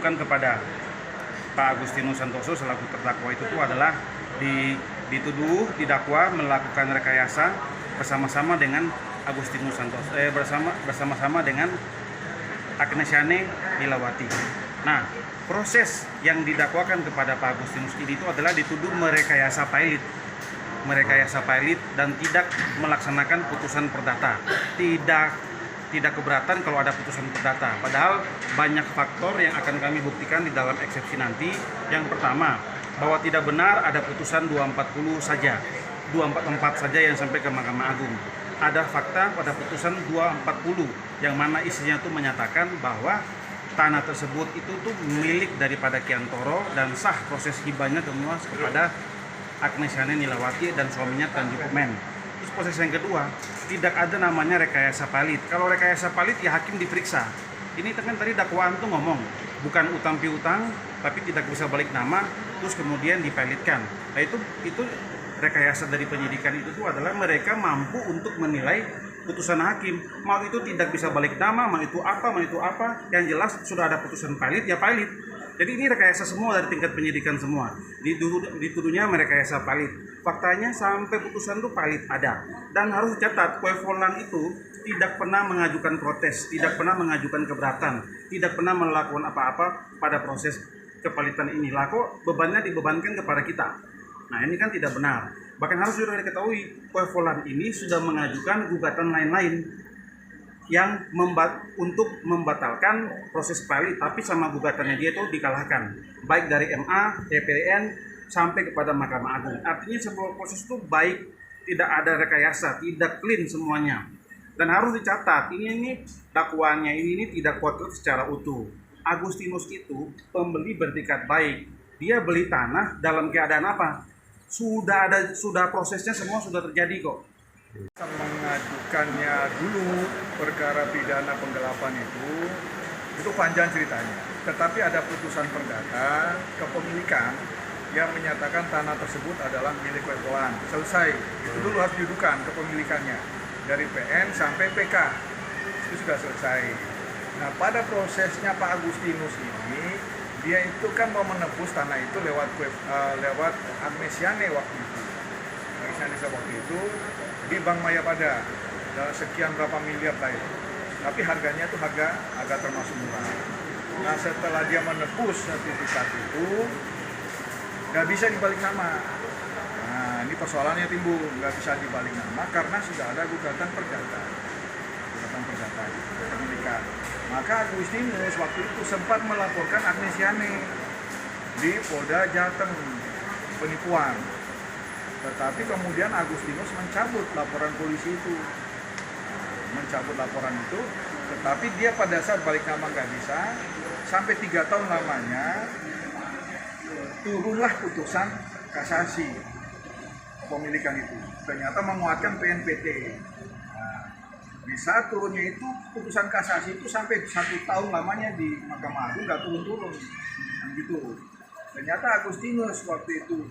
dituduhkan kepada Pak Agustinus Santoso selaku terdakwa itu tuh adalah dituduh didakwa melakukan rekayasa bersama-sama dengan Agustinus Santoso bersama-sama dengan Agnesyane Nilawati. Nah, proses yang didakwakan kepada Pak Agustinus ini itu adalah dituduh merekayasa pilot dan tidak melaksanakan putusan perdata. Tidak keberatan kalau ada putusan perdata. Padahal banyak faktor yang akan kami buktikan di dalam eksepsi nanti. Yang pertama, bahwa tidak benar ada putusan 244 saja yang sampai ke Mahkamah Agung. Ada fakta pada putusan 240 yang mana isinya itu menyatakan bahwa tanah tersebut itu tuh milik daripada Kiantoro dan sah proses hibahnya semua kepada Agnesyane Nilawati dan suaminya Tanjung Komen. Terus proses yang kedua, tidak ada namanya rekayasa pilot. Kalau rekayasa pilot ya hakim diperiksa. Ini kan tadi dakwaan tuh ngomong bukan utang piutang tapi tidak bisa balik nama terus kemudian dipilotkan. Nah itu rekayasa dari penyidikan itu tuh adalah mereka mampu untuk menilai putusan hakim. Mau itu tidak bisa balik nama, mau itu apa, yang jelas sudah ada putusan pilot ya pilot. Jadi ini rekayasa semua dari tingkat penyidikan semua. Dituduhnya merekayasa pilot. Faktanya sampai putusan itu pilot ada. Dan harus dicatat, Kue Folan itu tidak pernah mengajukan protes, tidak pernah mengajukan keberatan, tidak pernah melakukan apa-apa pada proses kepalitan ini. Lah kok bebannya dibebankan kepada kita. Nah ini kan tidak benar. Bahkan harus juga diketahui, Kue Folan ini sudah mengajukan gugatan lain-lain yang untuk membatalkan proses pilot, tapi sama gugatannya dia itu dikalahkan, baik dari MA, DPN sampai kepada Mahkamah Agung. Artinya sebuah proses itu baik, tidak ada rekayasa, tidak clean semuanya. Dan harus dicatat, ini dakwaannya ini tidak kotor secara utuh. Agustinus itu pembeli bertikat baik. Dia beli tanah dalam keadaan apa? Sudah prosesnya semua sudah terjadi kok. Mengajukannya dulu perkara pidana penggelapan itu panjang ceritanya. Tetapi ada putusan perdata kepemilikan yang menyatakan tanah tersebut adalah milik Kue Folan. Selesai. Itu dulu harus didudukan kepemilikannya dari PN sampai PK. Itu sudah selesai. Nah, pada prosesnya Pak Agustinus ini dia itu kan mau menebus tanah itu lewat Agnesyane waktu itu. Agnesyane waktu itu di Bank Mayapada sekian berapa miliar lah itu. Tapi harganya itu agak termasuk murah. Nah setelah dia menebus sertifikat itu nggak bisa dibalik nama. Nah ini persoalannya timbul, nggak bisa dibalik nama karena sudah ada gugatan perdata kepemilikan. Maka Agustinus waktu itu sempat melaporkan Agnesyane di Polda Jateng penipuan. Tetapi kemudian Agustinus mencabut laporan polisi itu. Tetapi dia pada saat balik nama nggak bisa, sampai 3 tahun lamanya, turunlah putusan kasasi kepemilikan itu. Ternyata menguatkan PNPT. Nah, di saat turunnya itu, putusan kasasi itu sampai 1 tahun lamanya di Mahkamah Agung nggak turun-turun. Gitu. Ternyata Agustinus waktu itu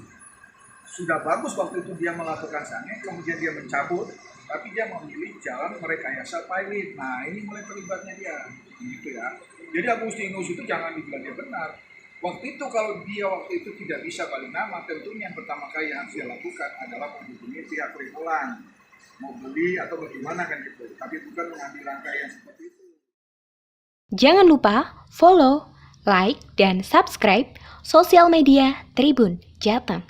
sudah bagus waktu itu dia melakukan sange, kemudian dia mencabut, tapi dia memilih jalan merekayasa pilot. Nah ini mulai terlibatnya dia, gitu ya. Jadi Agustinus itu jangan dibilang dia benar. Waktu itu kalau dia waktu itu tidak bisa balik nama, tentunya yang pertama kali yang harus dia lakukan adalah menghubungi pihak Kue Folan, mau beli atau bagaimana kan gitu. Tapi bukan mengambil langkah yang seperti itu. Jangan lupa follow, like, dan subscribe sosial media Tribun Jateng.